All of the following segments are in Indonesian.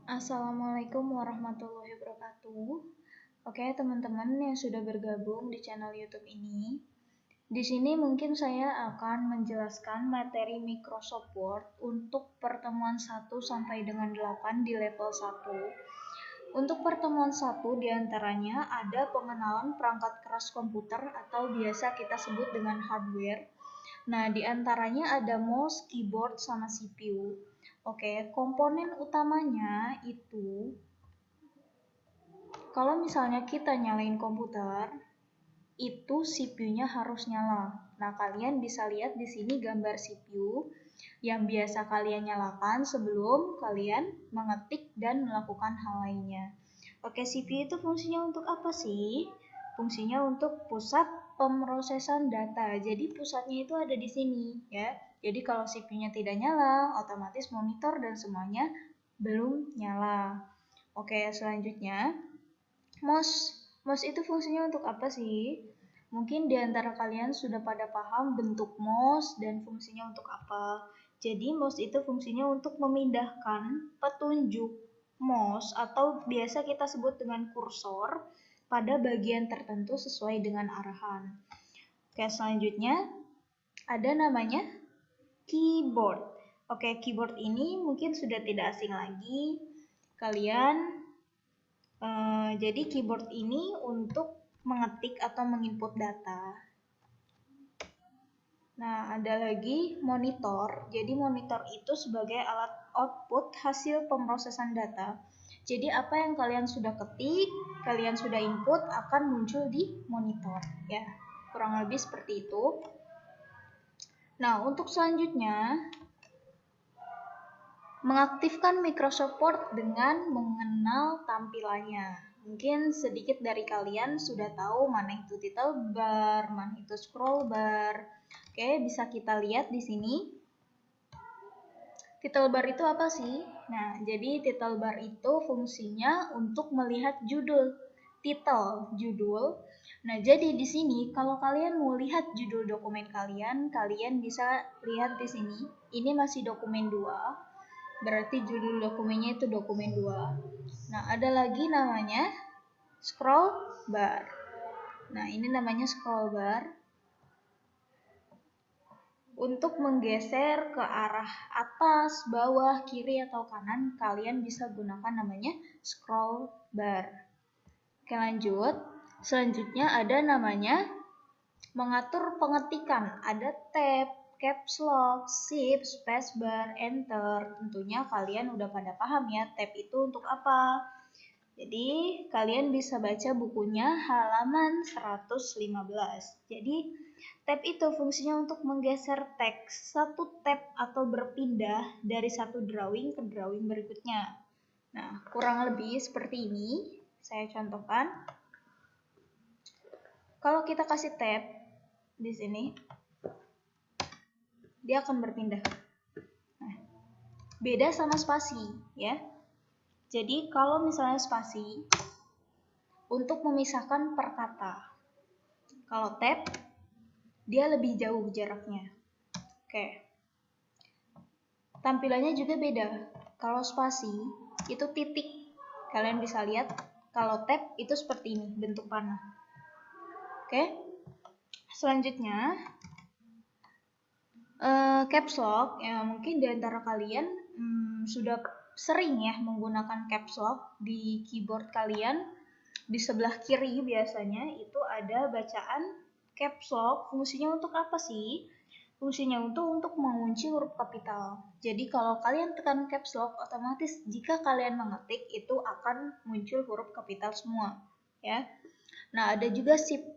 Assalamualaikum warahmatullahi wabarakatuh. Oke, teman-teman yang sudah bergabung di channel YouTube ini. Di sini mungkin saya akan menjelaskan materi Microsoft Word untuk pertemuan 1 sampai dengan 8 di level 1. Untuk pertemuan 1 diantaranya ada pengenalan perangkat keras komputer atau biasa kita sebut dengan hardware. Nah, diantaranya ada mouse, keyboard, sama CPU. Oke, komponen utamanya itu kalau misalnya kita nyalain komputer, itu CPU-nya harus nyala. Nah, kalian bisa lihat di sini gambar CPU yang biasa kalian nyalakan sebelum kalian mengetik dan melakukan hal lainnya. Oke, CPU itu fungsinya untuk apa sih? Fungsinya untuk pusat pemrosesan data. Jadi pusatnya itu ada di sini, ya. Jadi kalau CPU-nya tidak nyala, otomatis monitor dan semuanya belum nyala. Oke, selanjutnya mouse. Mouse itu fungsinya untuk apa sih? Mungkin di antara kalian sudah pada paham bentuk mouse dan fungsinya untuk apa. Jadi mouse itu fungsinya untuk memindahkan petunjuk mouse atau biasa kita sebut dengan kursor pada bagian tertentu sesuai dengan arahan. Oke, selanjutnya ada namanya keyboard. Oke, keyboard ini mungkin sudah tidak asing lagi. Kalian jadi keyboard ini untuk mengetik atau menginput data. Nah, ada lagi monitor. Jadi monitor itu sebagai alat output hasil pemrosesan data. Jadi apa yang kalian sudah ketik, kalian sudah input akan muncul di monitor, ya. Kurang lebih seperti itu. Nah, untuk selanjutnya mengaktifkan Microsoft Word dengan mengenal tampilannya. Mungkin sedikit dari kalian sudah tahu mana itu title bar, mana itu scroll bar. Oke, bisa kita lihat di sini. Title bar itu apa sih? Nah, jadi title bar itu fungsinya untuk melihat judul. Title, judul. Nah, jadi di sini kalau kalian mau lihat judul dokumen kalian, kalian bisa lihat di sini. Ini masih dokumen 2. Berarti judul dokumennya itu dokumen 2. Nah, ada lagi namanya scroll bar. Nah, ini namanya scroll bar. Untuk menggeser ke arah atas, bawah, kiri, atau kanan, kalian bisa gunakan namanya scroll bar. Oke, lanjut. Selanjutnya ada namanya mengatur pengetikan. Ada tab, caps lock, shift, spacebar, enter. Tentunya kalian udah pada paham ya, tab itu untuk apa. Jadi kalian bisa baca bukunya halaman 115. Jadi tab itu fungsinya untuk menggeser teks satu tab atau berpindah dari satu drawing ke drawing berikutnya. Nah, kurang lebih seperti ini. Saya contohkan. Kalau kita kasih tab di sini, dia akan berpindah. Nah, beda sama spasi, ya. Jadi kalau misalnya spasi, untuk memisahkan per kata. Kalau tab, dia lebih jauh jaraknya. Oke. Tampilannya juga beda. Kalau spasi, itu titik. Kalian bisa lihat, kalau tab itu seperti ini, bentuk panah. Oke. Selanjutnya, caps lock. Ya, mungkin di antara kalian sudah sering ya menggunakan caps lock di keyboard kalian. Di sebelah kiri biasanya itu ada bacaan caps lock. Fungsinya untuk apa sih? Fungsinya untuk mengunci huruf kapital. Jadi kalau kalian tekan caps lock, otomatis jika kalian mengetik itu akan muncul huruf kapital semua, ya. Nah, ada juga shift.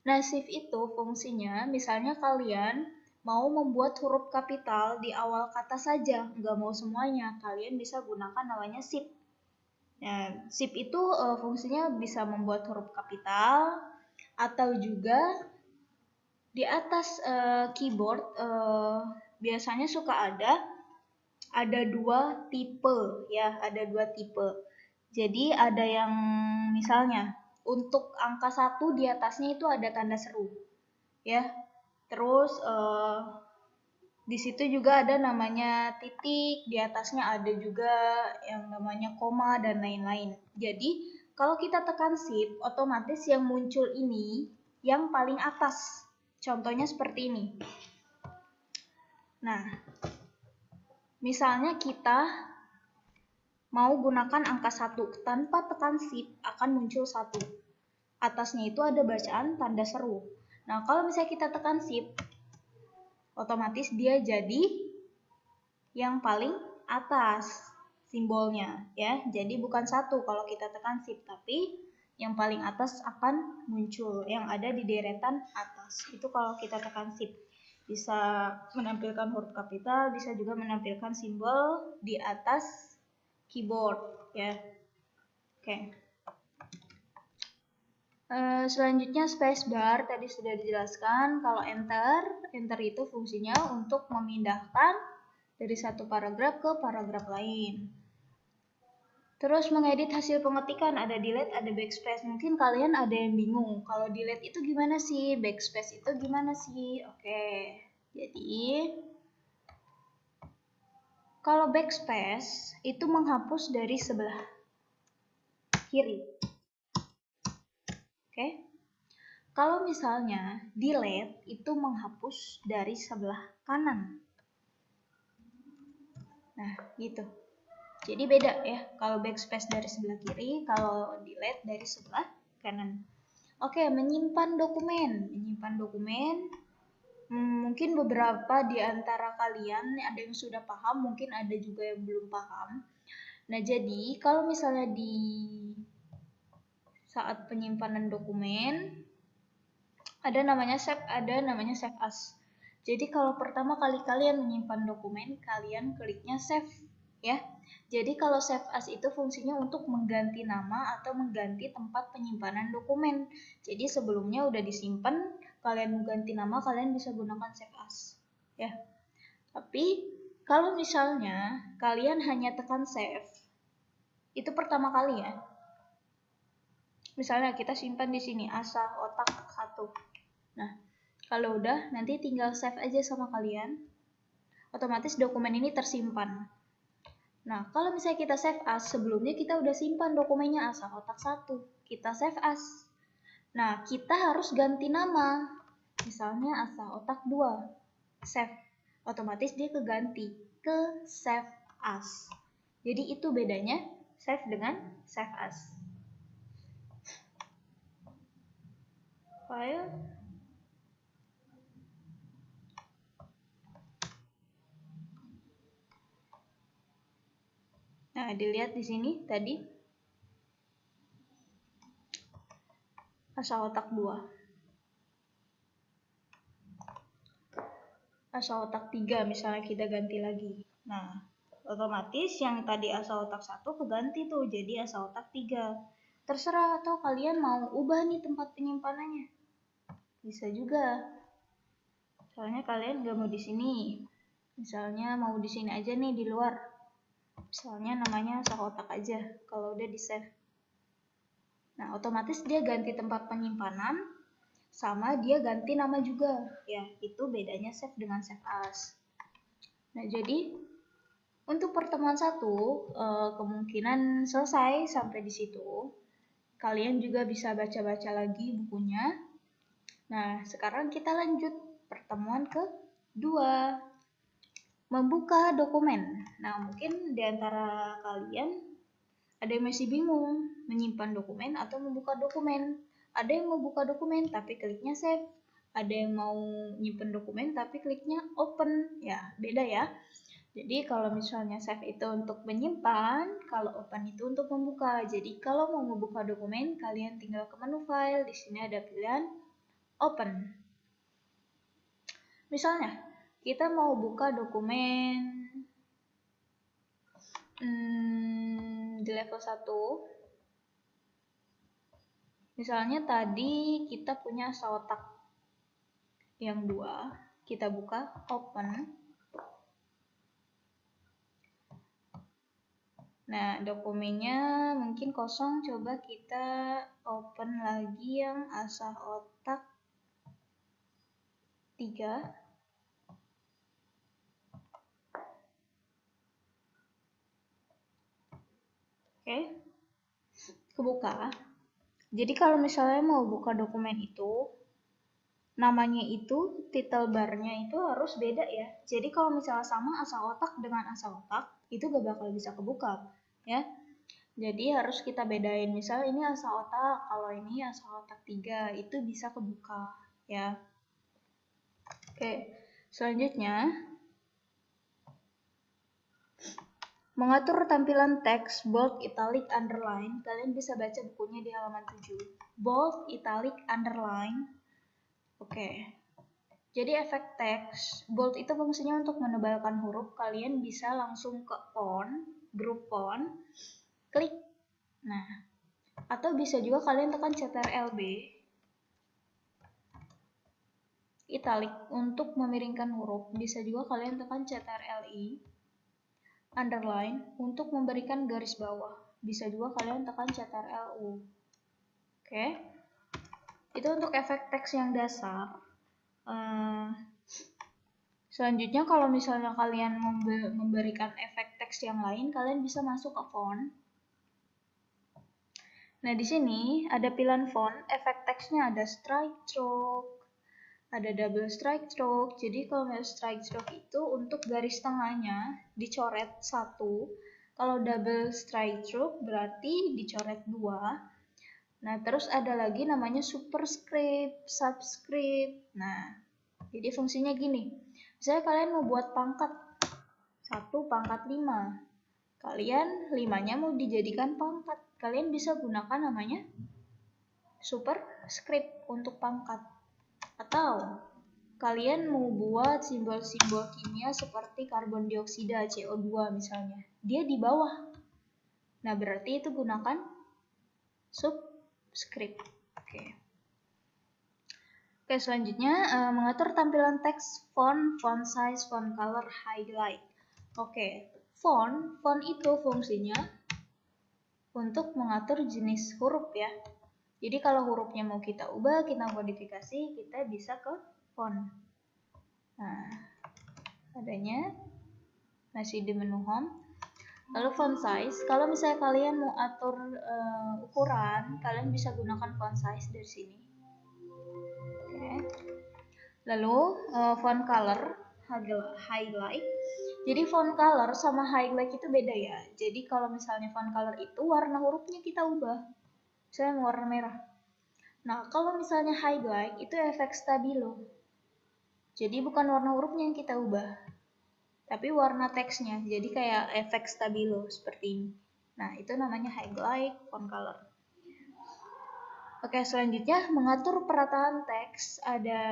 Nah, shift itu fungsinya misalnya kalian mau membuat huruf kapital di awal kata saja, nggak mau semuanya, kalian bisa gunakan namanya shift. Nah, shift itu fungsinya bisa membuat huruf kapital atau juga di atas keyboard biasanya suka ada dua tipe, ya, ada dua tipe. Jadi ada yang misalnya untuk angka 1 di atasnya itu ada tanda seru, ya. Terus Di situ juga ada namanya titik, di atasnya ada juga yang namanya koma dan lain-lain. Jadi, kalau kita tekan shift, otomatis yang muncul ini yang paling atas. Contohnya seperti ini. Nah, misalnya kita mau gunakan angka 1, tanpa tekan shift akan muncul 1. Atasnya itu ada bacaan tanda seru. Nah, kalau misalnya kita tekan shift, otomatis dia jadi yang paling atas simbolnya ya. Jadi bukan 1 kalau kita tekan shift, tapi yang paling atas akan muncul yang ada di deretan atas. Itu kalau kita tekan shift. Bisa menampilkan huruf kapital, bisa juga menampilkan simbol di atas keyboard ya. Oke. Selanjutnya spacebar tadi sudah dijelaskan. Kalau enter itu fungsinya untuk memindahkan dari satu paragraf ke paragraf lain. Terus mengedit hasil pengetikan, ada delete, ada backspace. Mungkin kalian ada yang bingung, kalau delete itu gimana sih, backspace itu gimana sih? Oke, jadi kalau backspace itu menghapus dari sebelah kiri. Oke. Kalau misalnya delete itu menghapus dari sebelah kanan. Nah, gitu. Jadi beda ya, kalau backspace dari sebelah kiri, kalau delete dari sebelah kanan. Oke, menyimpan dokumen. Menyimpan dokumen, mungkin beberapa di antara kalian ada yang sudah paham, mungkin ada juga yang belum paham. Nah, jadi kalau misalnya di saat penyimpanan dokumen, ada namanya save, ada namanya save as. Jadi kalau pertama kali kalian menyimpan dokumen, kalian kliknya save ya. Jadi kalau save as itu fungsinya untuk mengganti nama atau mengganti tempat penyimpanan dokumen. Jadi sebelumnya udah disimpan, kalian mau ganti nama, kalian bisa gunakan save as ya. Tapi kalau misalnya kalian hanya tekan save, itu pertama kali ya. Misalnya kita simpan di sini asah otak 1. Nah, kalau udah nanti tinggal save aja sama kalian. Otomatis dokumen ini tersimpan. Nah, kalau misalnya kita save as, sebelumnya kita udah simpan dokumennya asal otak 1. Kita save as. Nah, kita harus ganti nama. Misalnya asal otak 2. Save. Otomatis dia keganti ke save as. Jadi itu bedanya save dengan save as. File. Nah, dilihat di sini tadi asal otak 2. Asal otak 3 misalnya kita ganti lagi. Nah, otomatis yang tadi asal otak 1 keganti tuh jadi asal otak 3. Terserah, atau kalian mau ubah nih tempat penyimpanannya. Bisa juga. Soalnya kalian nggak mau di sini. Misalnya mau di sini aja nih di luar. Misalnya namanya asal otak aja kalau udah di save. Nah, otomatis dia ganti tempat penyimpanan sama dia ganti nama juga. Ya, itu bedanya save dengan save as. Nah, jadi untuk pertemuan 1 kemungkinan selesai sampai di situ. Kalian juga bisa baca-baca lagi bukunya. Nah, sekarang kita lanjut pertemuan kedua. Membuka dokumen. Nah, mungkin di antara kalian ada yang masih bingung menyimpan dokumen atau membuka dokumen. Ada yang mau buka dokumen tapi kliknya save. Ada yang mau nyimpen dokumen tapi kliknya open. Ya, beda ya. Jadi kalau misalnya save itu untuk menyimpan, kalau open itu untuk membuka. Jadi kalau mau membuka dokumen, kalian tinggal ke menu file. Di sini ada pilihan open. Misalnya, kita mau buka dokumen di level 1. Misalnya tadi kita punya otak yang 2. Kita buka open. Nah, dokumennya mungkin kosong, coba kita open lagi yang asal otak 3. Oke, kebuka. Jadi kalau misalnya mau buka dokumen itu, namanya itu, title barnya itu harus beda ya. Jadi kalau misalnya sama asa otak dengan asa otak, itu gak bakal bisa kebuka ya. Jadi harus kita bedain, misal ini asa otak, kalau ini asa otak 3, itu bisa kebuka ya. Oke, selanjutnya mengatur tampilan teks bold, italic, underline. Kalian bisa baca bukunya di halaman 7. Bold, italic, underline. Oke. Jadi efek teks bold itu fungsinya untuk menebalkan huruf. Kalian bisa langsung ke font, grup font, klik. Nah, atau bisa juga kalian tekan Ctrl+B, italic untuk memiringkan huruf. Bisa juga kalian tekan Ctrl+I, underline untuk memberikan garis bawah. Bisa juga kalian tekan Ctrl+U. Oke. Itu untuk efek teks yang dasar. Selanjutnya kalau misalnya kalian memberikan efek teks yang lain, kalian bisa masuk ke font. Nah, di sini ada pilihan font, efek teksnya ada strike stroke, ada double strike stroke. Jadi kalau strike stroke itu untuk garis tengahnya dicoret 1. Kalau double strike stroke berarti dicoret 2. Nah, terus ada lagi namanya superscript, subscript. Nah, jadi fungsinya gini. Misalnya kalian mau buat pangkat 1 pangkat 5. Kalian 5-nya mau dijadikan pangkat. Kalian bisa gunakan namanya superscript untuk pangkat. Atau kalian mau buat simbol-simbol kimia seperti karbon dioksida CO2 misalnya. Dia di bawah. Nah, berarti itu gunakan subscript. Oke, selanjutnya mengatur tampilan teks, font size, font color, highlight. Oke, font itu fungsinya untuk mengatur jenis huruf ya. Jadi kalau hurufnya mau kita ubah, kita modifikasi, kita bisa ke font. Nah, adanya masih di menu home. Lalu font size, kalau misalnya kalian mau atur ukuran, kalian bisa gunakan font size dari sini. Oke. Lalu font color, highlight. Jadi font color sama highlight itu beda ya. Jadi kalau misalnya font color itu warna hurufnya kita ubah. Misalnya warna merah. Nah, kalau misalnya highlight itu efek stabilo. Jadi bukan warna hurufnya yang kita ubah, tapi warna teksnya. Jadi kayak efek stabilo seperti ini. Nah, itu namanya highlight font color. Oke, selanjutnya mengatur perataan teks, ada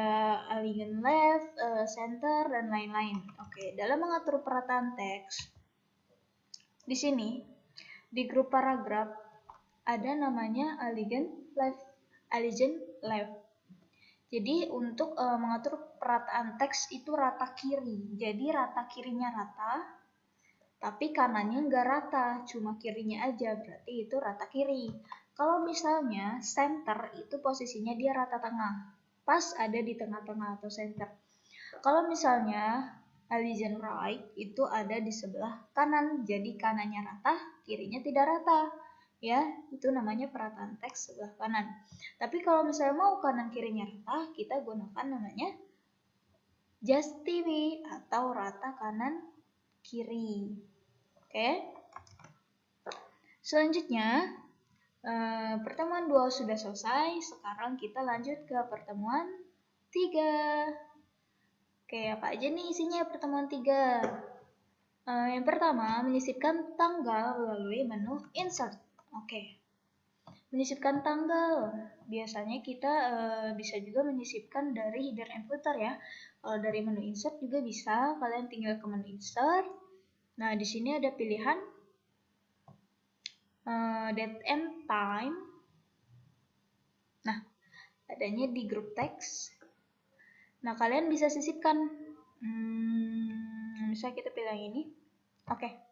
align left, center, dan lain-lain. Oke, dalam mengatur perataan teks, di sini di grup paragraf ada namanya align left. Jadi untuk mengatur perataan teks itu rata kiri. Jadi rata kirinya rata, tapi kanannya nggak rata, cuma kirinya aja. Berarti itu rata kiri. Kalau misalnya center itu posisinya dia rata tengah, pas ada di tengah-tengah atau center. Kalau misalnya align right itu ada di sebelah kanan, jadi kanannya rata, kirinya tidak rata. Ya, itu namanya perataan teks sebelah kanan. Tapi kalau misalnya mau kanan kirinya rata, kita gunakan namanya just TV atau rata kanan kiri. Oke. Selanjutnya pertemuan 2 sudah selesai, sekarang kita lanjut ke pertemuan 3. Oke, apa aja nih isinya pertemuan 3? Yang pertama, menyisipkan tanggal melalui menu insert. Oke, menyisipkan tanggal. Biasanya kita bisa juga menyisipkan dari header and footer ya. Kalau dari menu insert juga bisa, kalian tinggal ke menu insert. Nah, di sini ada pilihan date and time. Nah, adanya di grup teks. Nah, kalian bisa sisipkan. Misalnya kita pilih yang ini. Oke.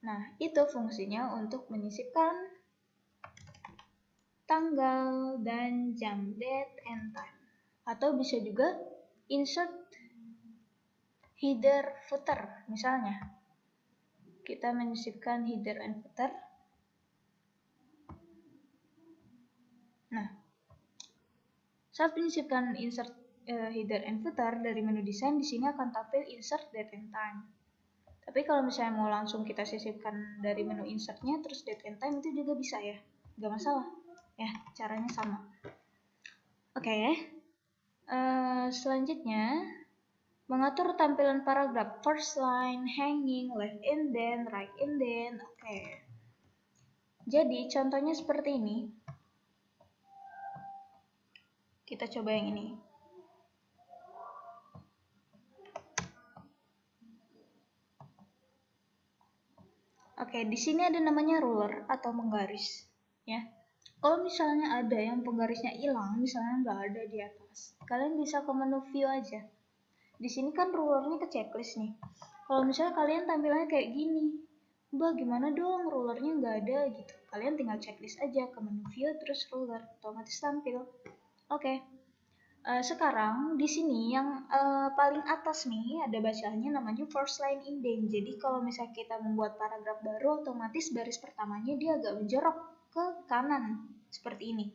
Nah, itu fungsinya untuk menyisipkan tanggal dan jam, date and time. Atau bisa juga insert header footer. Misalnya, kita menyisipkan header and footer. Nah, saat menyisipkan insert header and footer dari menu desain, di sini akan tampil insert date and time. Tapi kalau misalnya mau langsung kita sisipkan dari menu insertnya terus date and time itu juga bisa ya, nggak masalah ya, caranya sama. Oke. Selanjutnya mengatur tampilan paragraf, first line, hanging, left indent, right indent. Oke. Jadi contohnya seperti ini. Kita coba yang ini. Oke, di sini ada namanya ruler atau menggaris, ya. Kalau misalnya ada yang penggarisnya hilang, misalnya nggak ada di atas, kalian bisa ke menu view aja. Di sini kan rulernya ke checklist nih. Kalau misalnya kalian tampilannya kayak gini, Mbak gimana dong rulernya nggak ada gitu. Kalian tinggal checklist aja ke menu view terus ruler, otomatis tampil. Oke. Sekarang di sini yang paling atas nih ada bacaannya namanya first line indent. Jadi kalau misalnya kita membuat paragraf baru, otomatis baris pertamanya dia agak menjorok ke kanan seperti ini.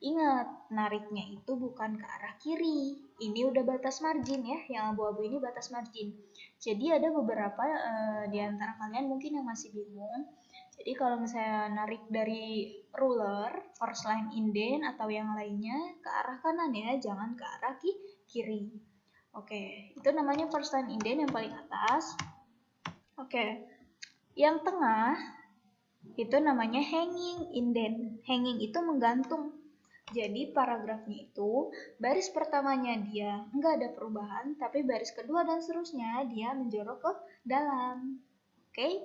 Ingat, nariknya itu bukan ke arah kiri. Ini udah batas margin ya, yang abu-abu ini batas margin. Jadi ada beberapa di antara kalian mungkin yang masih bingung. Jadi kalau misalnya narik dari ruler, first line indent atau yang lainnya ke arah kanan ya, jangan ke arah kiri. Oke, itu namanya first line indent yang paling atas. Oke, yang tengah itu namanya hanging indent. Hanging itu menggantung. Jadi paragrafnya itu baris pertamanya dia nggak ada perubahan, tapi baris kedua dan seterusnya dia menjorok ke dalam. Oke?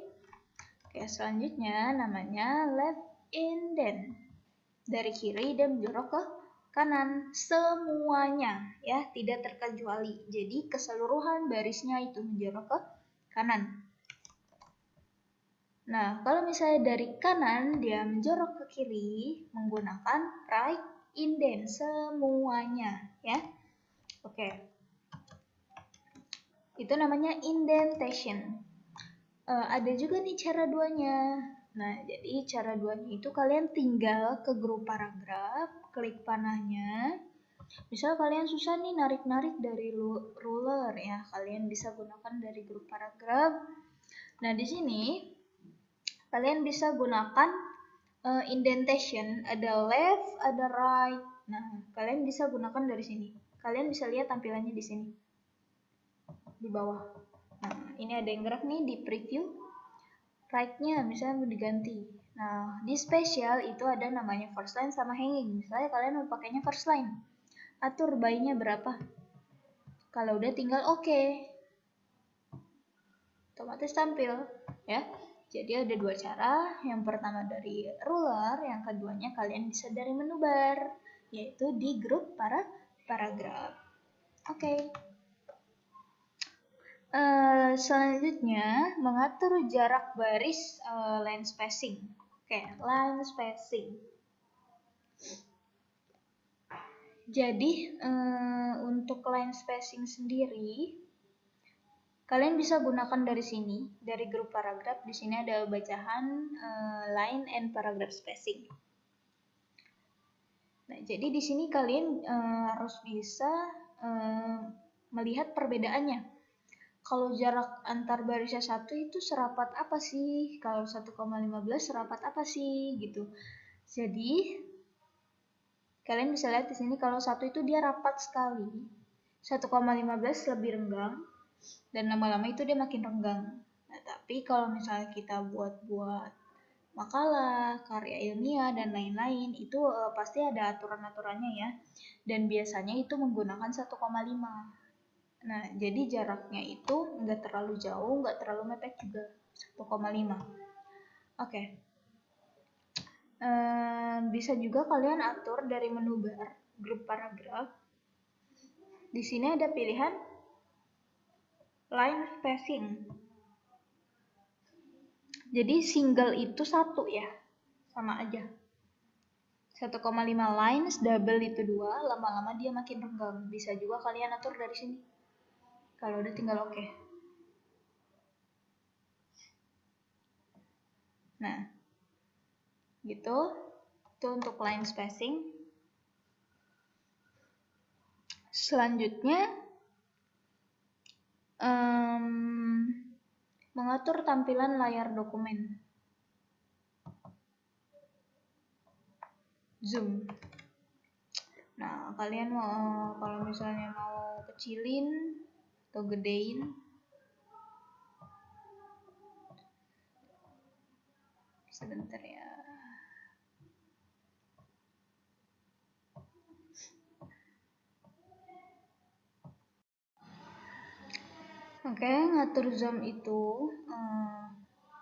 Oke, selanjutnya namanya left indent. Dari kiri dan menjorok ke kanan semuanya ya, tidak terkecuali. Jadi keseluruhan barisnya itu menjorok ke kanan. Nah, kalau misalnya dari kanan dia menjorok ke kiri menggunakan right indent semuanya ya. Oke. Itu namanya indentation. Ada juga nih cara duanya. Nah, jadi cara duanya itu kalian tinggal ke grup paragraf, klik panahnya. Misal kalian susah nih narik-narik dari ruler ya, kalian bisa gunakan dari grup paragraf. Nah, di sini kalian bisa gunakan indentation, ada left, ada right. Nah, kalian bisa gunakan dari sini. Kalian bisa lihat tampilannya di sini. Di bawah. Nah, ini ada yang gerak nih di preview. Right-nya misalnya mau diganti. Nah, di special itu ada namanya first line sama hanging. Misalnya kalian mau pakainya first line. Atur by-nya berapa. Kalau udah tinggal oke. Otomatis tampil, ya. Jadi ada dua cara. Yang pertama dari ruler, yang keduanya kalian bisa dari menu bar, yaitu di grup paragraf. Oke. Selanjutnya mengatur jarak baris line spacing. Oke, line spacing. Jadi untuk line spacing sendiri kalian bisa gunakan dari sini, dari grup paragraf. Di sini ada bacaan line and paragraph spacing. Nah, jadi di sini kalian harus bisa melihat perbedaannya. Kalau jarak antar barisnya 1 itu serapat apa sih? Kalau 1,15 serapat apa sih? Gitu. Jadi, kalian bisa lihat di sini kalau 1 itu dia rapat sekali. 1,15 lebih renggang. Dan lama-lama itu dia makin renggang. Nah, tapi kalau misalnya kita buat makalah, karya ilmiah, dan lain-lain, itu pasti ada aturan-aturannya ya. Dan biasanya itu menggunakan 1,5. Nah, jadi jaraknya itu nggak terlalu jauh, nggak terlalu mepet juga, 1,5. Oke. Bisa juga kalian atur dari menu bar, grup paragraf. Di sini ada pilihan line spacing. Jadi single itu 1 ya, sama aja. 1,5 lines, double itu 2, lama-lama dia makin renggang. Bisa juga kalian atur dari sini. Kalau udah tinggal oke. Nah, gitu. Itu untuk line spacing. Selanjutnya, mengatur tampilan layar dokumen. Zoom. Nah, kalian kalau misalnya mau kecilin atau gedein, sebentar ya. Oke, ngatur zoom itu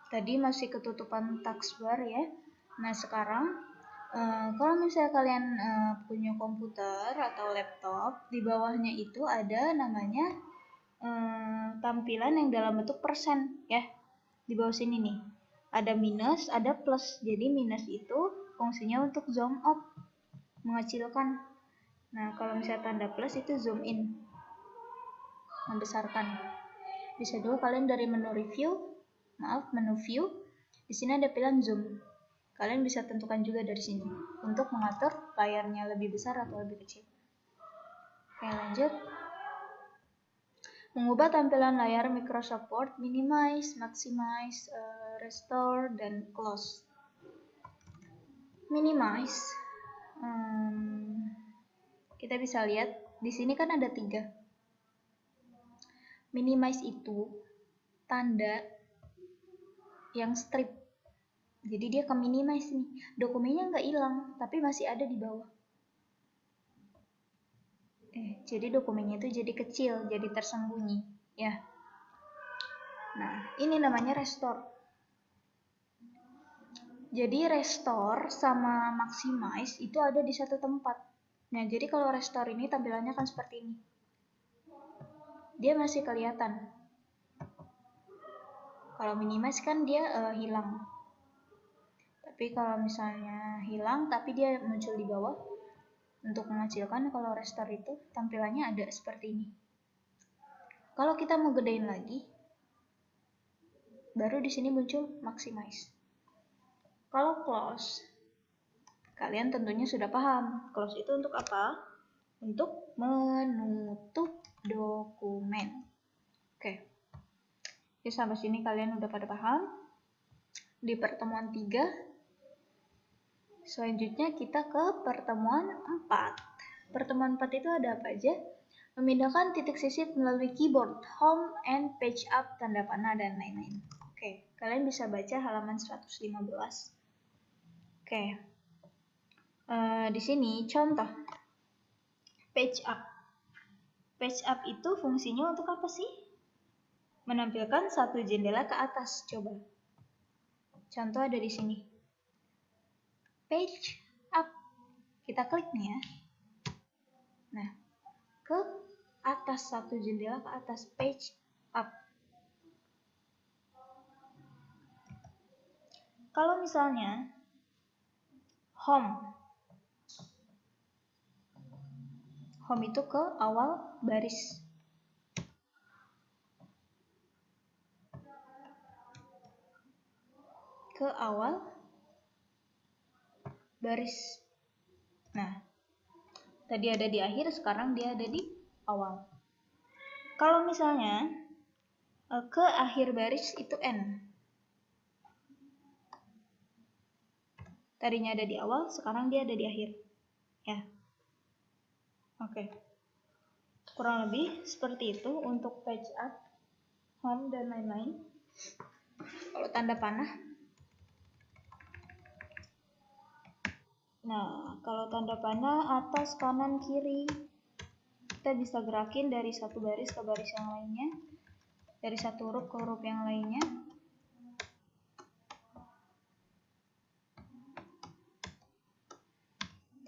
tadi masih ketutupan taskbar ya. Nah, sekarang kalau misalnya kalian punya komputer atau laptop, di bawahnya itu ada namanya tampilan yang dalam bentuk persen ya. Di bawah sini nih, ada minus, ada plus. Jadi minus itu fungsinya untuk zoom out, mengecilkan. Nah, kalau misalnya tanda plus itu zoom in, membesarkan. Bisa juga kalian dari menu view. Di sini ada pilihan zoom. Kalian bisa tentukan juga dari sini untuk mengatur layarnya lebih besar atau lebih kecil. Oke, lanjut. Mengubah tampilan layar Microsoft Word, minimize, maximize, restore, dan close. Minimize. Kita bisa lihat di sini kan ada 3. Minimize itu tanda yang strip. Jadi dia ke minimize nih. Dokumennya nggak hilang, tapi masih ada di bawah. Jadi dokumennya itu jadi kecil, jadi tersembunyi, ya. Nah, ini namanya restore. Jadi restore sama maximize itu ada di satu tempat. Nah, jadi kalau restore ini tampilannya kan seperti ini. Dia masih kelihatan. Kalau minimize kan dia hilang. Tapi kalau misalnya hilang tapi dia muncul di bawah, untuk mengecilkan, kalau restore itu tampilannya ada seperti ini. Kalau kita mau gedein lagi, baru di sini muncul maximize. Kalau close, kalian tentunya sudah paham. Close itu untuk apa? Untuk menutup dokumen. Oke. Jadi sampai sini kalian udah pada paham. Di pertemuan 3, selanjutnya kita ke pertemuan 4. Pertemuan 4 itu ada apa aja? Memindahkan titik sisir melalui keyboard, home, and page up, tanda panah, dan lain-lain. Oke, kalian bisa baca halaman 115. Oke, di sini contoh page up. Page up itu fungsinya untuk apa sih? Menampilkan satu jendela ke atas. Coba. Contoh ada di sini. Page up. Kita klik nih ya. Nah, ke atas, satu jendela ke atas, page up. Kalau misalnya home itu ke awal baris. Ke awal baris. Nah, tadi ada di akhir, sekarang dia ada di awal. Kalau misalnya ke akhir baris itu N. Tadinya ada di awal, sekarang dia ada di akhir. Ya. Oke. Kurang lebih seperti itu untuk page up, home, dan lain-lain. Kalau tanda panah. Nah, kalau tanda panah atas, kanan, kiri, kita bisa gerakin dari satu baris ke baris yang lainnya, dari satu huruf ke huruf yang lainnya.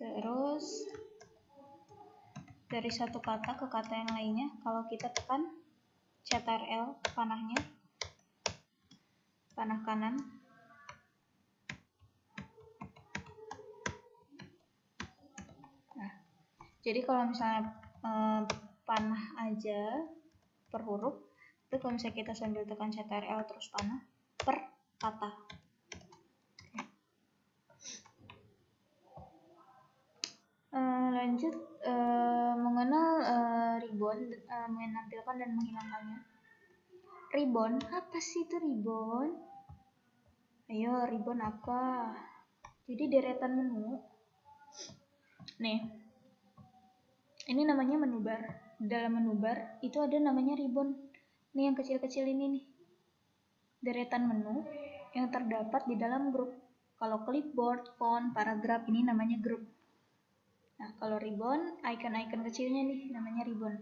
Terus dari satu kata ke kata yang lainnya, kalau kita tekan Ctrl panahnya, panah kanan. Nah, jadi kalau misalnya panah aja per huruf, itu kalau misalnya kita sambil tekan Ctrl terus panah per kata. Lanjut, mengenal ribbon, menampilkan dan menghilangkannya. Ribbon, apa sih itu ribbon? Ayo, ribbon apa? Jadi deretan menu. Nih, ini namanya menu bar. Dalam menu bar itu ada namanya ribbon. Nih yang kecil-kecil ini nih. Deretan menu yang terdapat di dalam grup. Kalau clipboard, font, paragraf ini namanya grup. Nah, kalau ribbon, icon-icon kecilnya nih namanya ribbon.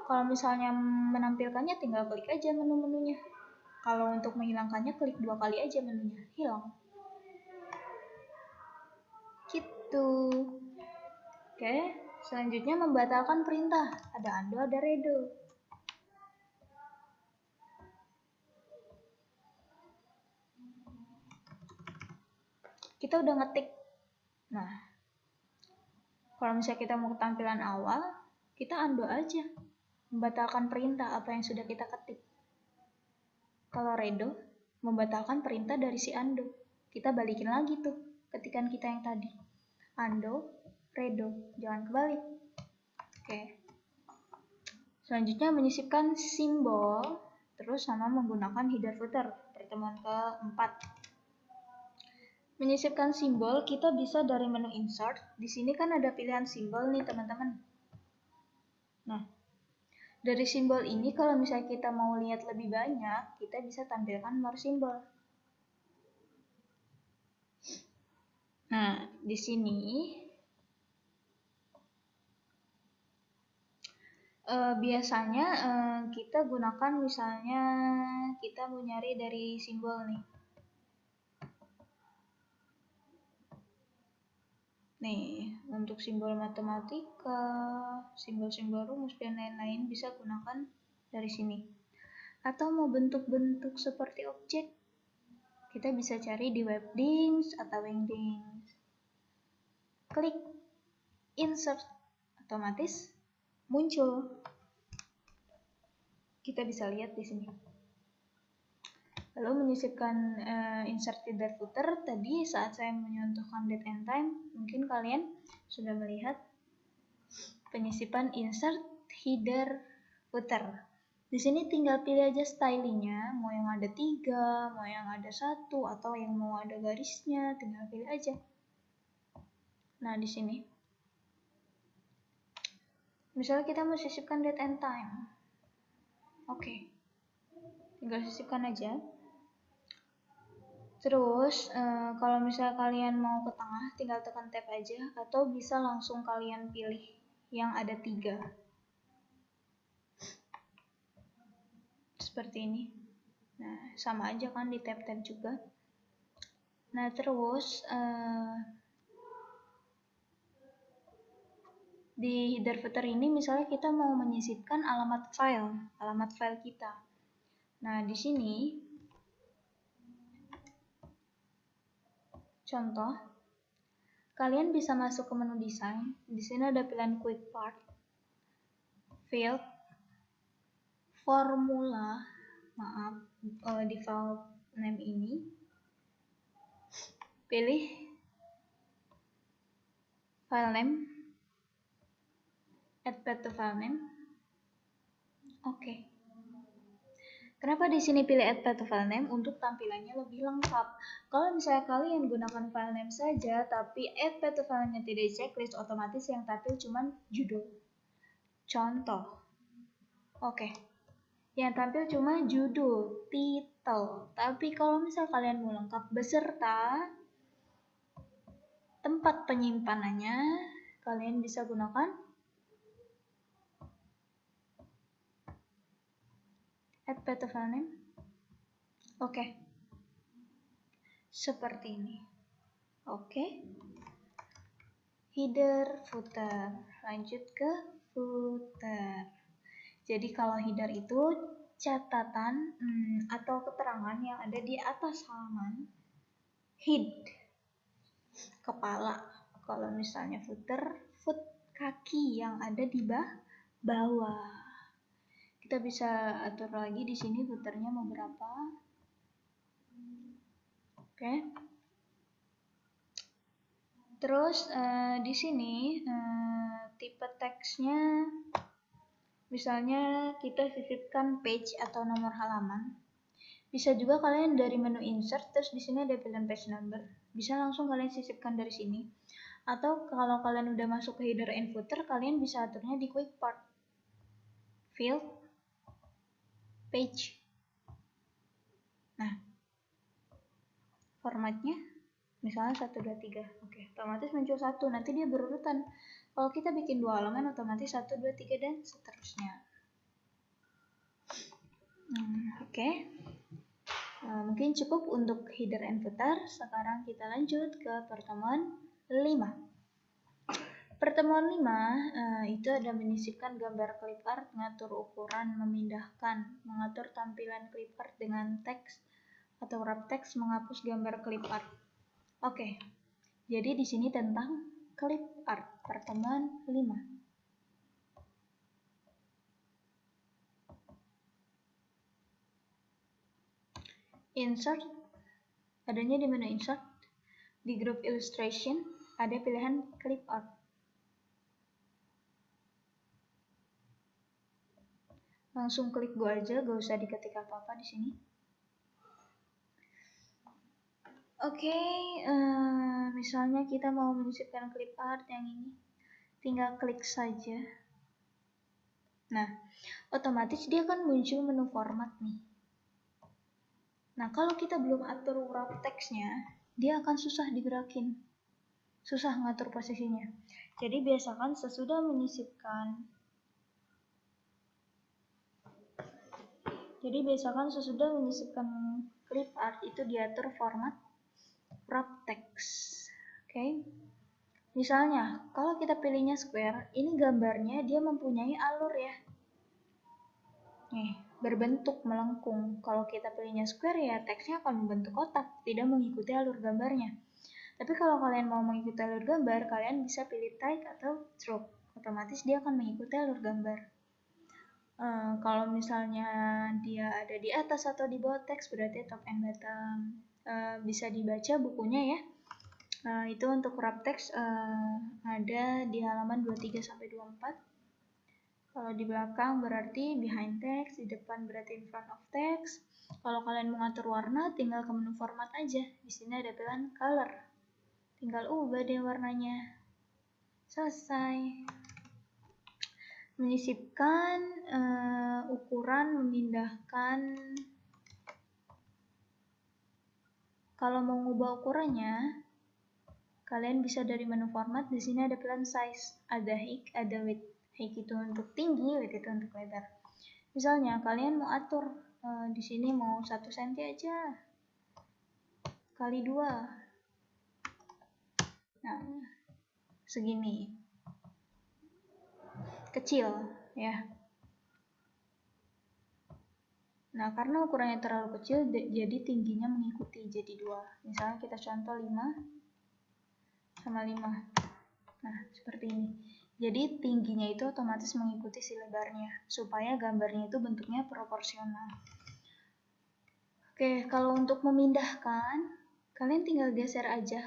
Kalau misalnya menampilkannya tinggal klik aja menu-menunya. Kalau untuk menghilangkannya klik 2 kali aja menunya, hilang. Gitu. Oke, selanjutnya membatalkan perintah. Ada undo, ada redo. Kita udah ngetik. Nah, kalau misalnya kita mau ke tampilan awal, kita undo aja. Membatalkan perintah apa yang sudah kita ketik. Kalau redo, membatalkan perintah dari si undo. Kita balikin lagi tuh ketikan kita yang tadi. Undo, redo, jangan kebalik. Oke. Selanjutnya menyisipkan simbol, terus sama menggunakan header footer. Pertemuan keempat. Menyisipkan simbol kita bisa dari menu insert. Di sini kan ada pilihan simbol nih teman-teman. Nah, dari simbol ini kalau misalnya kita mau lihat lebih banyak, kita bisa tampilkan more simbol. Nah, di sini biasanya kita gunakan misalnya kita mau nyari dari simbol nih. Nih, untuk simbol matematika, simbol-simbol rumus, dan lain-lain bisa gunakan dari sini. Atau mau bentuk-bentuk seperti objek, kita bisa cari di Webdings atau Wingdings. Klik Insert, otomatis muncul. Kita bisa lihat di sini. Lalu menyisipkan insert header footer, tadi saat saya mencontohkan date and time, mungkin kalian sudah melihat penyisipan insert header footer. Di sini tinggal pilih aja stylingnya, mau yang ada 3, mau yang ada 1, atau yang mau ada garisnya, tinggal pilih aja. Nah, di sini. Misalnya kita mau sisipkan date and time. Oke. Tinggal sisipkan aja. Terus, kalau misalnya kalian mau ke tengah, tinggal tekan tab aja, atau bisa langsung kalian pilih yang ada 3. Seperti ini. Nah, sama aja kan di tab-tab juga. Nah, terus di header footer ini misalnya kita mau menyisipkan alamat file kita. Nah, di sini contoh, kalian bisa masuk ke menu desain. Di sini ada pilihan quick part, field, formula, di file name ini. Pilih file name, add path to file name. Oke. Kenapa di sini pilih add path to file name? Untuk tampilannya lebih lengkap. Kalau misalnya kalian gunakan file name saja, tapi add path to file name tidak di checklist, otomatis yang tampil cuma judul. Contoh. Oke. Yang tampil cuma judul, title. Tapi kalau misalnya kalian mau lengkap beserta tempat penyimpanannya, kalian bisa gunakan add path to file name. Oke. Seperti ini. Oke. Header, footer. Lanjut ke footer. Jadi kalau header itu catatan atau keterangan yang ada di atas halaman. Head, kepala. Kalau misalnya footer, foot, kaki yang ada di bawah. Kita bisa atur lagi di sini footernya mau berapa. Oke. Terus di sini tipe teksnya, misalnya kita sisipkan page atau nomor halaman. Bisa juga kalian dari menu insert, terus di sini ada pilihan page number. Bisa langsung kalian sisipkan dari sini. Atau kalau kalian udah masuk ke header and footer, kalian bisa aturnya di quick part. Field, page. Nah, formatnya misalnya 1, 2, 3. Oke, otomatis muncul 1. Nanti dia berurutan. Kalau kita bikin 2 halaman, otomatis 1, 2, 3, dan seterusnya. Oke. Mungkin cukup untuk header and footer. Sekarang kita lanjut ke pertemuan 5. Pertemuan 5 itu ada menyisipkan gambar clip art, mengatur ukuran, memindahkan, mengatur tampilan clip art dengan teks atau wrap text, menghapus gambar clip art. Oke. Jadi di sini tentang clip art pertemuan 5. Insert, adanya di menu insert. Di group illustration ada pilihan clip art. Langsung klik go aja, gak usah diketik apa-apa di sini. Oke, misalnya kita mau menyisipkan clip art yang ini, tinggal klik saja. Nah, otomatis dia akan muncul menu format nih. Nah, kalau kita belum atur wrap text-nya, dia akan susah digerakin, susah ngatur posisinya. Jadi biasakan sesudah menyisipkan clip art itu diatur format wrap text. Oke. Misalnya, kalau kita pilihnya square, ini gambarnya dia mempunyai alur ya. Nih, berbentuk melengkung. Kalau kita pilihnya square ya teksnya akan membentuk kotak, tidak mengikuti alur gambarnya. Tapi kalau kalian mau mengikuti alur gambar, kalian bisa pilih tight atau stroke. Otomatis dia akan mengikuti alur gambar. Kalau misalnya dia ada di atas atau di bawah teks, berarti top and bottom. Bisa dibaca bukunya ya. Itu untuk wrap text ada di halaman 23-24. Kalau di belakang berarti behind text, di depan berarti in front of text. Kalau kalian mengatur warna, tinggal ke menu format aja. Di sini ada pilihan color. Tinggal ubah deh warnanya. Selesai. Menyisipkan ukuran, memindahkan. Kalau mau ngubah ukurannya, kalian bisa dari menu format. Di sini ada pilihan size, ada height, ada width. Height itu untuk tinggi, width itu untuk lebar. Misalnya kalian mau atur di sini mau 1 cm aja kali 2. Nah, segini. Kecil ya. Nah, karena ukurannya terlalu kecil, jadi tingginya mengikuti jadi 2. Misalnya kita contoh 5 sama 5. Nah, seperti ini. Jadi tingginya itu otomatis mengikuti si lebarnya, supaya gambarnya itu bentuknya proporsional. Oke, kalau untuk memindahkan, kalian tinggal geser aja.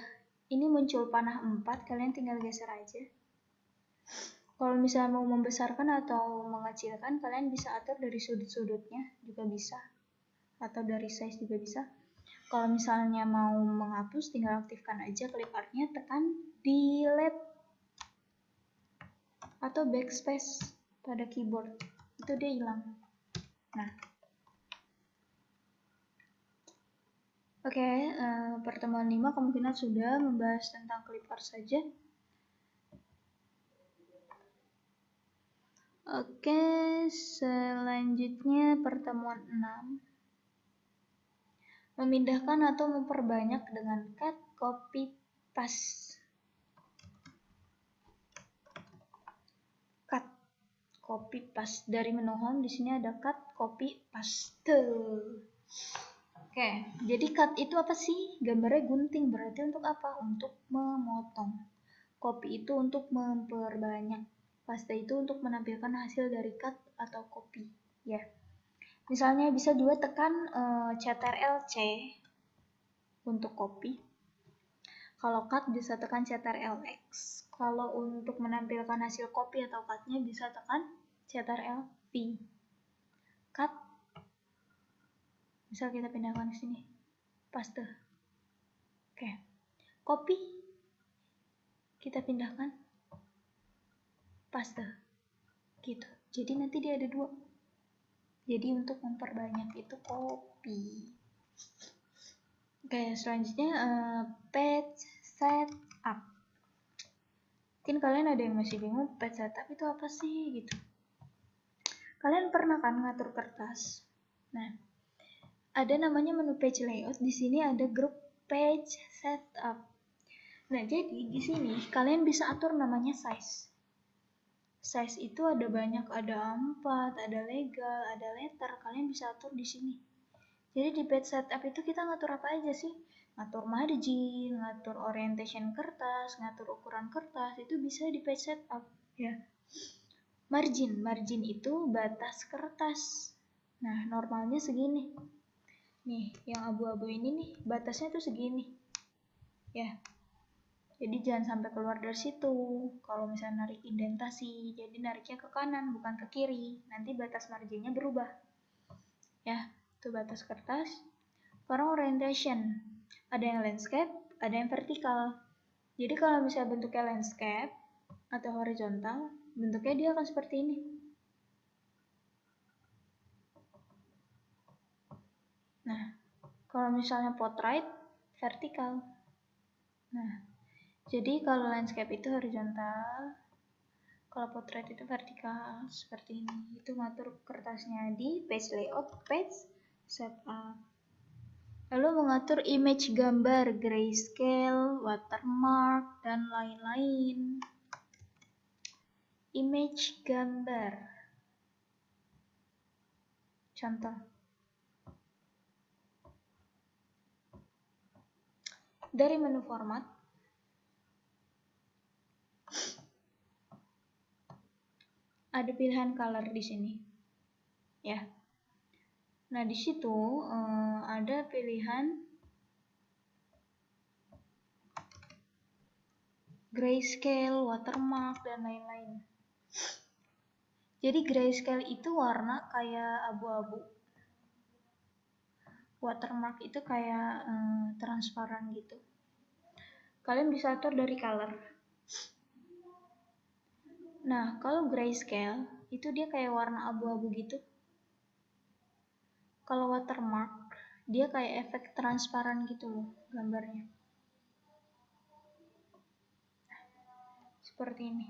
Ini muncul panah 4, kalian tinggal geser aja. Kalau misalnya mau membesarkan atau mengecilkan, kalian bisa atur dari sudut-sudutnya juga bisa. Atau dari size juga bisa. Kalau misalnya mau menghapus, tinggal aktifkan aja clip art-nya, tekan delete atau backspace pada keyboard. Itu dia hilang. Nah. Oke, pertemuan 5 kemungkinan sudah membahas tentang clip art saja. Oke, selanjutnya pertemuan 6. Memindahkan atau memperbanyak dengan cut, copy, paste. Cut, copy, paste. Dari menu home di sini ada cut, copy, paste. Oke, jadi cut itu apa sih? Gambarnya gunting, berarti untuk apa? Untuk memotong. Copy itu untuk memperbanyak. Paste itu untuk menampilkan hasil dari cut atau copy. Ya. Misalnya bisa juga tekan Ctrl+C untuk copy. Kalau cut bisa tekan Ctrl X. Kalau untuk menampilkan hasil copy atau cut-nya bisa tekan Ctrl V. Cut. Misal kita pindahkan ke sini. Paste. Oke. Copy. Kita pindahkan. Paste. Gitu. Jadi nanti dia ada 2. Jadi untuk memperbanyak itu copy. Oke, selanjutnya page setup. Mungkin kalian ada yang masih bingung page setup itu apa sih gitu. Kalian pernah kan ngatur kertas? Nah, ada namanya menu page layout. Di sini ada grup page setup. Nah, jadi di sini kalian bisa atur namanya size. Size itu ada banyak, ada A4, ada legal, ada letter. Kalian bisa atur di sini. Jadi di page setup itu kita ngatur apa aja sih? Ngatur margin, ngatur orientation kertas, ngatur ukuran kertas, itu bisa di page setup ya. Margin itu batas kertas. Nah, normalnya segini. Nih, yang abu-abu ini nih, batasnya tuh segini. Ya. Jadi jangan sampai keluar dari situ. Kalau misalnya narik indentasi, jadi nariknya ke kanan bukan ke kiri. Nanti batas marginnya berubah. Ya, itu batas kertas. Sekarang orientation. Ada yang landscape, ada yang vertikal. Jadi kalau misalnya bentuknya landscape atau horizontal, bentuknya dia akan seperti ini. Nah, kalau misalnya portrait, vertikal. Nah, jadi kalau landscape itu horizontal, kalau portrait itu vertikal, seperti ini. Itu ngatur kertasnya di page layout, page setup. Lalu mengatur image gambar, grayscale, watermark, dan lain-lain. Image gambar. Contoh. Dari menu format, ada pilihan color di sini. Ya. Nah, di situ ada pilihan grayscale, watermark, dan lain-lain. Jadi grayscale itu warna kayak abu-abu. Watermark itu kayak transparan gitu. Kalian bisa atur dari color. Nah, kalau grayscale itu dia kayak warna abu-abu gitu. Kalau watermark, dia kayak efek transparan gitu loh gambarnya. Seperti ini.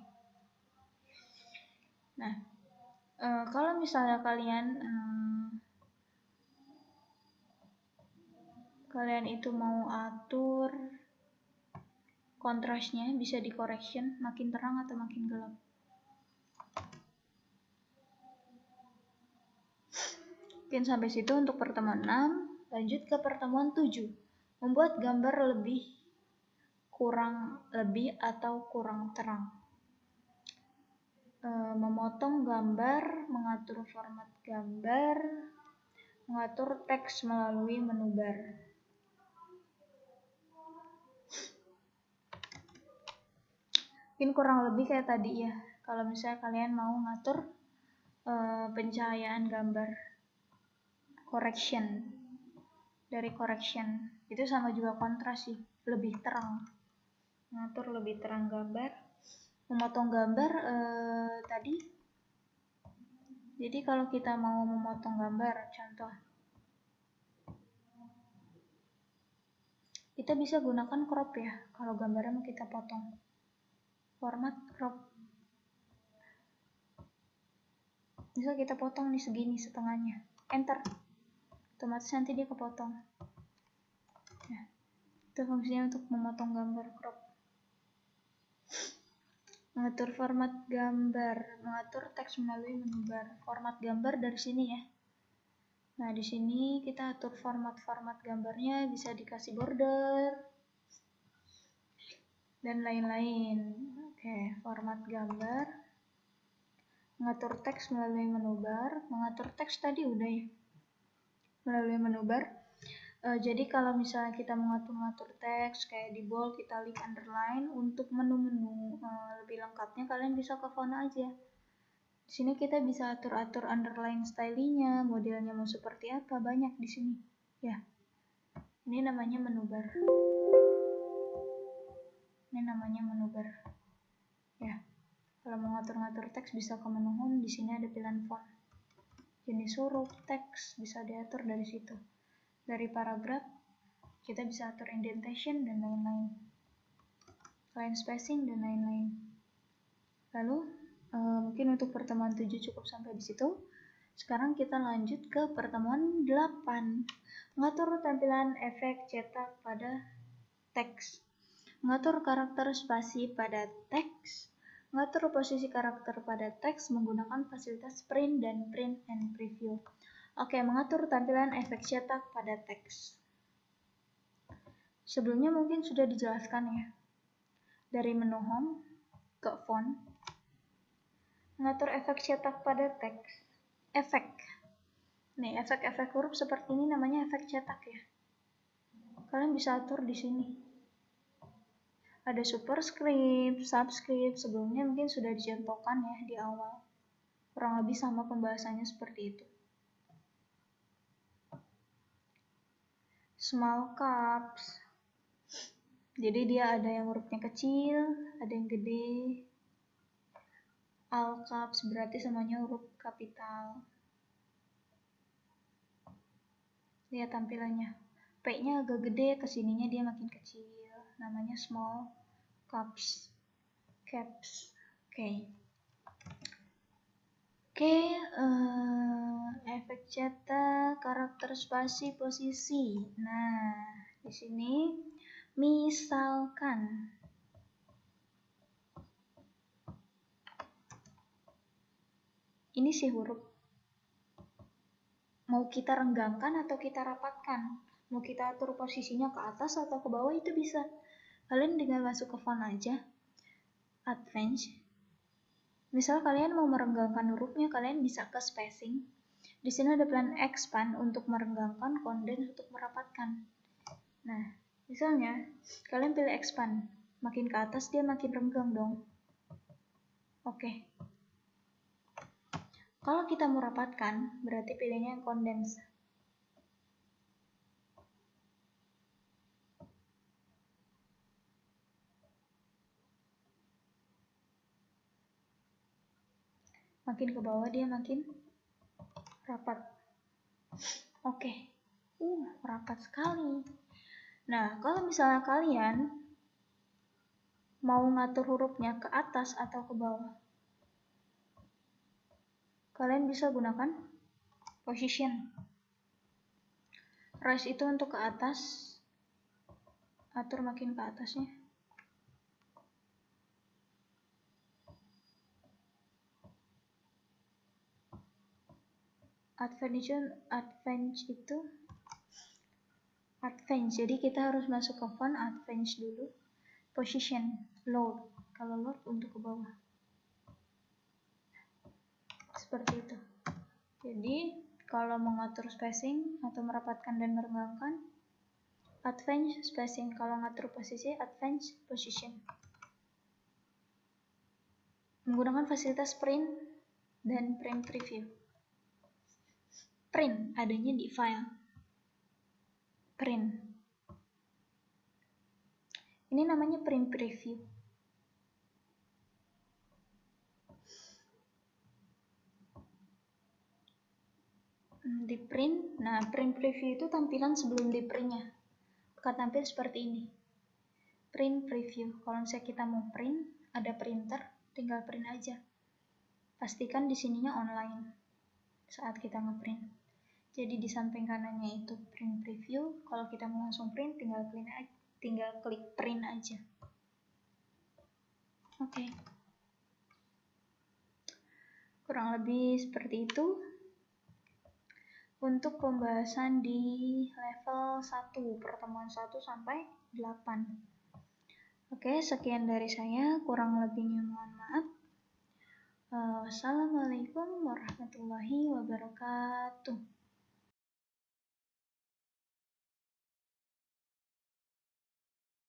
Nah, kalau misalnya kalian itu mau atur kontrasnya, bisa di correction makin terang atau makin gelap. Mungkin sampai situ untuk pertemuan 6. Lanjut ke pertemuan 7. Membuat gambar lebih atau kurang terang. Memotong gambar, mengatur format gambar, mengatur teks melalui menu bar. Mungkin kurang lebih kayak tadi ya. Kalau misalnya kalian mau ngatur pencahayaan gambar, correction, dari correction itu sama juga kontras sih, lebih terang, ngatur lebih terang gambar. Memotong gambar tadi, jadi kalau kita mau memotong gambar, contoh kita bisa gunakan crop ya, kalau gambarnya mau kita potong, format crop. Bisa kita potong nih segini setengahnya, enter, otomatis nanti dia kepotong. Nah, itu fungsinya untuk memotong gambar crop. Mengatur format gambar, mengatur teks melalui menu bar. Format gambar dari sini ya. Nah, di sini kita atur format gambarnya, bisa dikasih border dan lain-lain. Oke, format gambar. Mengatur teks melalui menu bar. Mengatur teks tadi udah ya. Melalui menu bar. Jadi kalau misalnya kita mengatur-ngatur teks kayak di bold, italic, underline, untuk menu-menu lebih lengkapnya kalian bisa ke font aja. Di sini kita bisa atur-atur underline stylenya, modelnya mau seperti apa, banyak di sini. Ya, ini namanya menu bar. Ini namanya menu bar. Ya, kalau mau ngatur-ngatur teks bisa ke menu home. Di sini ada pilihan font. Jenis huruf, teks bisa diatur dari situ. Dari paragraf kita bisa atur indentation dan lain-lain, line spacing dan lain-lain. Lalu mungkin untuk pertemuan 7 cukup sampai di situ. Sekarang kita lanjut ke pertemuan 8. Mengatur tampilan efek cetak pada teks. Mengatur karakter spasi pada teks. Mengatur posisi karakter pada teks menggunakan fasilitas print dan print and preview. Oke, mengatur tampilan efek cetak pada teks. Sebelumnya mungkin sudah dijelaskan ya. Dari menu home ke font. Mengatur efek cetak pada teks. Efek. Nih, efek-efek huruf seperti ini namanya efek cetak ya. Kalian bisa atur di sini. Ada superscript, subscript, sebelumnya mungkin sudah dicontohkan ya di awal. Kurang lebih sama pembahasannya seperti itu. Small caps. Jadi dia ada yang hurufnya kecil, ada yang gede. All caps berarti semuanya huruf kapital. Lihat tampilannya. P-nya agak gede, kesininya dia makin kecil. Namanya small caps. Caps. Oke. Efek cetak, karakter spasi, posisi. Nah, di sini misalkan ini si huruf mau kita renggangkan atau kita rapatkan, mau kita atur posisinya ke atas atau ke bawah itu bisa. Kalian tinggal masuk ke font aja, advance. Misal kalian mau merenggangkan hurufnya, kalian bisa ke spacing. Di sini ada pilihan expand untuk merenggangkan, condense untuk merapatkan. Nah, misalnya kalian pilih expand, makin ke atas dia makin renggang dong. Oke. Kalau kita mau rapatkan, berarti pilihnya yang condense. Makin ke bawah dia makin rapat. Oke. Rapat sekali. Nah, kalau misalnya kalian mau ngatur hurufnya ke atas atau ke bawah, kalian bisa gunakan position. Raise itu untuk ke atas, atur makin ke atasnya. Advance itu advance, jadi kita harus masuk ke font advance dulu. Position, load, kalau load untuk ke bawah. Seperti itu. Jadi kalau mengatur spacing atau merapatkan dan merenggangkan, advance spacing. Kalau ngatur posisi, advance position. Menggunakan fasilitas print dan print preview. Print adanya di file. Print. Ini namanya print preview. Di print, nah print preview itu tampilan sebelum di printnya. Akan tampil seperti ini. Print preview. Kalau misalnya kita mau print, ada printer, tinggal print aja. Pastikan di sininya online saat kita ngeprint. Jadi di samping kanannya itu print preview. Kalau kita mau langsung print, tinggal klik print aja. Oke. Kurang lebih seperti itu untuk pembahasan di level 1, pertemuan 1 sampai 8. Oke, sekian dari saya, kurang lebihnya mohon maaf. Wassalamualaikum warahmatullahi wabarakatuh.